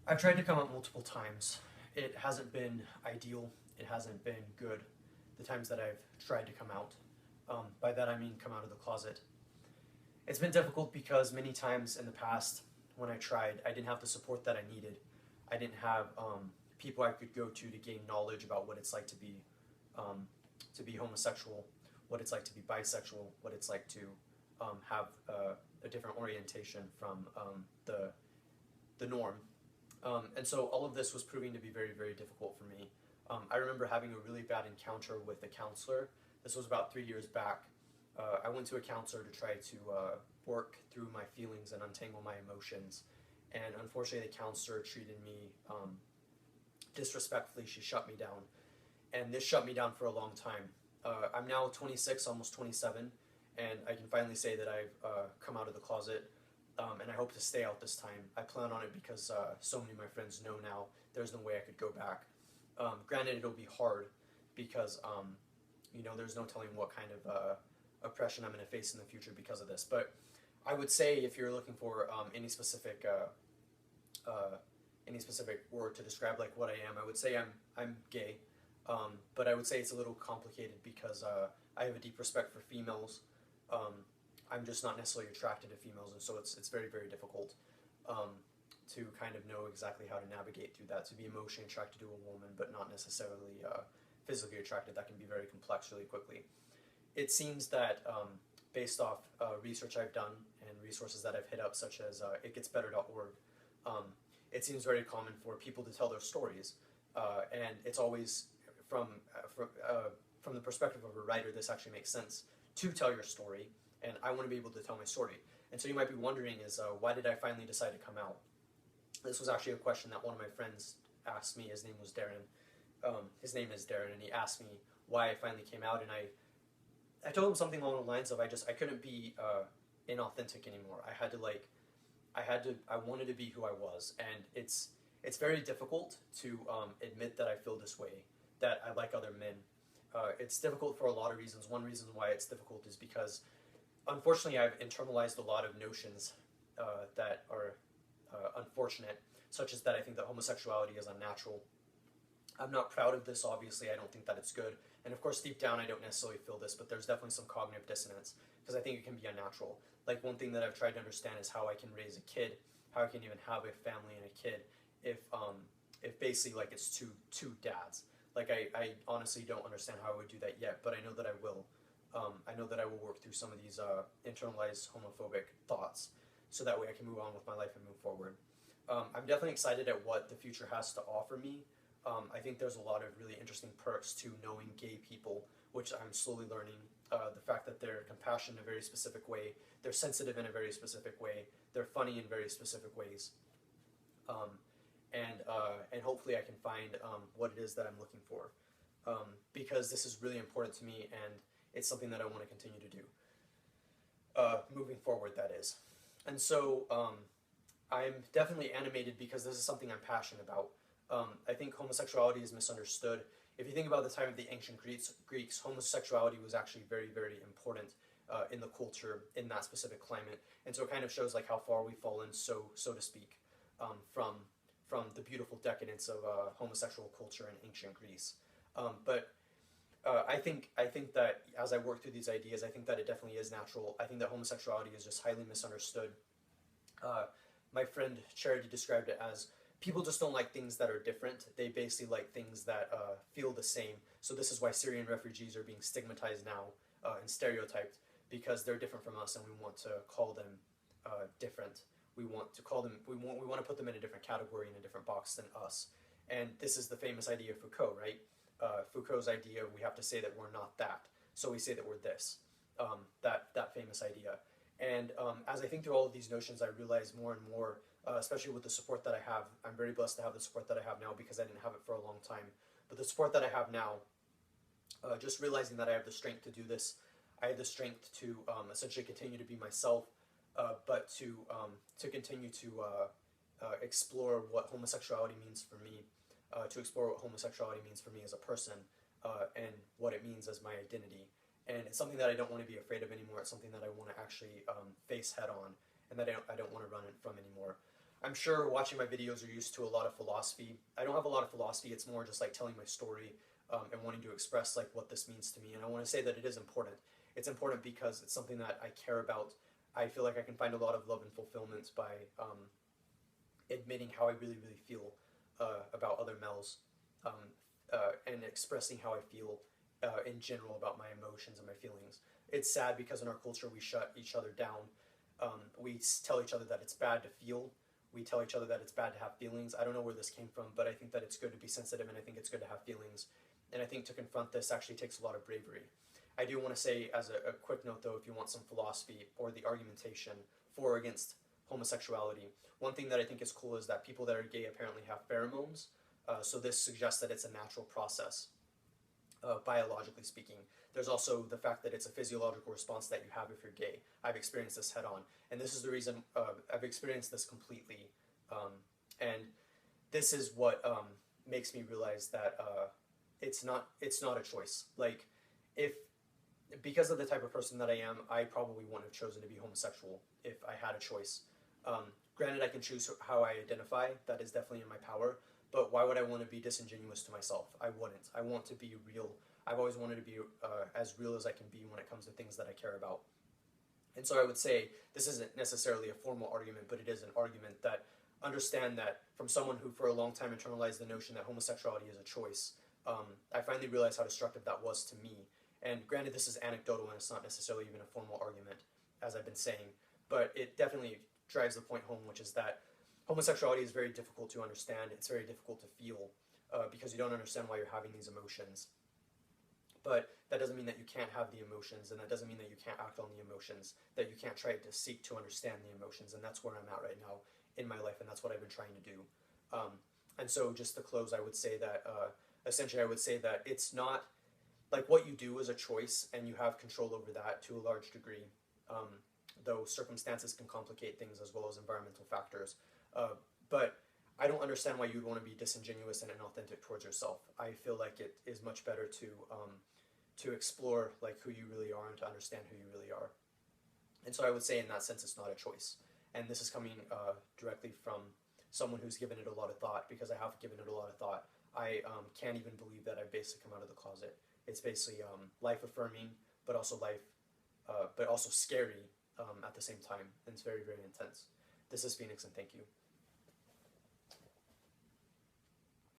I've tried to come out multiple times. It hasn't been ideal. It hasn't been good. The times that I've tried to come out. By that I mean come out of the closet. It's been difficult because many times in the past when I tried, I didn't have the support that I needed. I didn't have people I could go to gain knowledge about what it's like to be homosexual, what it's like to be bisexual, what it's like to have a different orientation from the norm. And so all of this was proving to be very, very difficult for me. I remember having a really bad encounter with a counselor. This was about 3 years back. I went to a counselor to try to work through my feelings and untangle my emotions. And unfortunately, the counselor treated me disrespectfully. She shut me down. And this shut me down for a long time. I'm now 26, almost 27, and I can finally say that I've come out of the closet, and I hope to stay out this time. I plan on it because so many of my friends know now. There's no way I could go back. Granted, it'll be hard because there's no telling what kind of oppression I'm going to face in the future because of this. But I would say if you're looking for any specific word to describe like what I am, I would say I'm gay. But I would say it's a little complicated because I have a deep respect for females. I'm just not necessarily attracted to females, and so it's very, very difficult to kind of know exactly how to navigate through that. To be emotionally attracted to a woman, but not necessarily physically attracted, that can be very complex really quickly. It seems that based off research I've done and resources that I've hit up, such as itgetsbetter.org, it seems very common for people to tell their stories, and it's always from the perspective of a writer, this actually makes sense to tell your story, and I want to be able to tell my story. And so you might be wondering is why did I finally decide to come out? This was actually a question that one of my friends asked me. His name was Darren. His name is Darren, and he asked me why I finally came out, and I told him something along the lines of I couldn't be inauthentic anymore. I wanted to be who I was, and it's very difficult to admit that I feel this way, that I like other men. It's difficult for a lot of reasons. One reason why it's difficult is because, unfortunately, I've internalized a lot of notions that are unfortunate, such as that I think that homosexuality is unnatural. I'm not proud of this, obviously. I don't think that it's good. And of course, deep down, I don't necessarily feel this, but there's definitely some cognitive dissonance because I think it can be unnatural. Like, one thing that I've tried to understand is how I can raise a kid, how I can even have a family and a kid if basically like it's two dads. Like, I honestly don't understand how I would do that yet, but I know that I will. I know that I will work through some of these internalized homophobic thoughts so that way I can move on with my life and move forward. I'm definitely excited at what the future has to offer me. I think there's a lot of really interesting perks to knowing gay people, which I'm slowly learning. The fact that they're compassionate in a very specific way, they're sensitive in a very specific way, they're funny in very specific ways. And hopefully I can find what it is that I'm looking for, because this is really important to me, and it's something that I want to continue to do moving forward, that is. And so I'm definitely animated because this is something I'm passionate about. I think homosexuality is misunderstood. If you think about the time of the ancient Greeks, homosexuality was actually very, very important in the culture in that specific climate, and so it kind of shows like how far we've fallen, so to speak, from the beautiful decadence of homosexual culture in ancient Greece. But I think that as I work through these ideas, I think that it definitely is natural. I think that homosexuality is just highly misunderstood. My friend Charity described it as people just don't like things that are different. They basically like things that feel the same. So this is why Syrian refugees are being stigmatized now and stereotyped, because they're different from us, and we want to call them different. We want to call them. We want to put them in a different category, in a different box than us. And this is the famous idea of Foucault, right? Foucault's idea: we have to say that we're not that, so we say that we're this. That famous idea. And as I think through all of these notions, I realize more and more, especially with the support that I have. I'm very blessed to have the support that I have now because I didn't have it for a long time. But the support that I have now, just realizing that I have the strength to do this, I have the strength to essentially continue to be myself, but to continue to explore what homosexuality means for me, to explore what homosexuality means for me as a person, and what it means as my identity. And it's something that I don't want to be afraid of anymore. It's something that I want to actually face head on, and that I don't want to run from anymore. I'm sure watching my videos are used to a lot of philosophy. I don't have a lot of philosophy. It's more just like telling my story and wanting to express like what this means to me. And I want to say that it is important. It's important because it's something that I care about. I feel like I can find a lot of love and fulfillment by admitting how I really, really feel about other males and expressing how I feel in general about my emotions and my feelings. It's sad because in our culture we shut each other down. We tell each other that it's bad to feel. We tell each other that it's bad to have feelings. I don't know where this came from, but I think that it's good to be sensitive and I think it's good to have feelings. And I think to confront this actually takes a lot of bravery. I do want to say, as a quick note though, if you want some philosophy or the argumentation for or against homosexuality, one thing that I think is cool is that people that are gay apparently have pheromones. So this suggests that it's a natural process, biologically speaking. There's also the fact that it's a physiological response that you have if you're gay. I've experienced this head on, and this is the reason I've experienced this completely. And this is what makes me realize that it's not a choice. Like, if because of the type of person that I am, I probably wouldn't have chosen to be homosexual if I had a choice. Granted, I can choose how I identify. That is definitely in my power. But why would I want to be disingenuous to myself? I wouldn't. I want to be real. I've always wanted to be as real as I can be when it comes to things that I care about. And so I would say this isn't necessarily a formal argument, but it is an argument that understand that from someone who for a long time internalized the notion that homosexuality is a choice, I finally realized how destructive that was to me. And granted, this is anecdotal and it's not necessarily even a formal argument, as I've been saying, but it definitely drives the point home, which is that homosexuality is very difficult to understand. It's very difficult to feel because you don't understand why you're having these emotions. But that doesn't mean that you can't have the emotions, and that doesn't mean that you can't act on the emotions, that you can't try to seek to understand the emotions, and that's where I'm at right now in my life, and that's what I've been trying to do. And so just to close, I would say that, essentially I would say that it's not, like what you do is a choice, and you have control over that to a large degree, though circumstances can complicate things as well as environmental factors. But I don't understand why you'd want to be disingenuous and inauthentic towards yourself. I feel like it is much better to explore like who you really are and to understand who you really are. And so I would say in that sense it's not a choice. And this is coming directly from someone who's given it a lot of thought, because I have given it a lot of thought. I can't even believe that I've basically come out of the closet. It's basically life affirming, but also but also scary at the same time. And it's very, very intense. This is Phoenix, and thank you.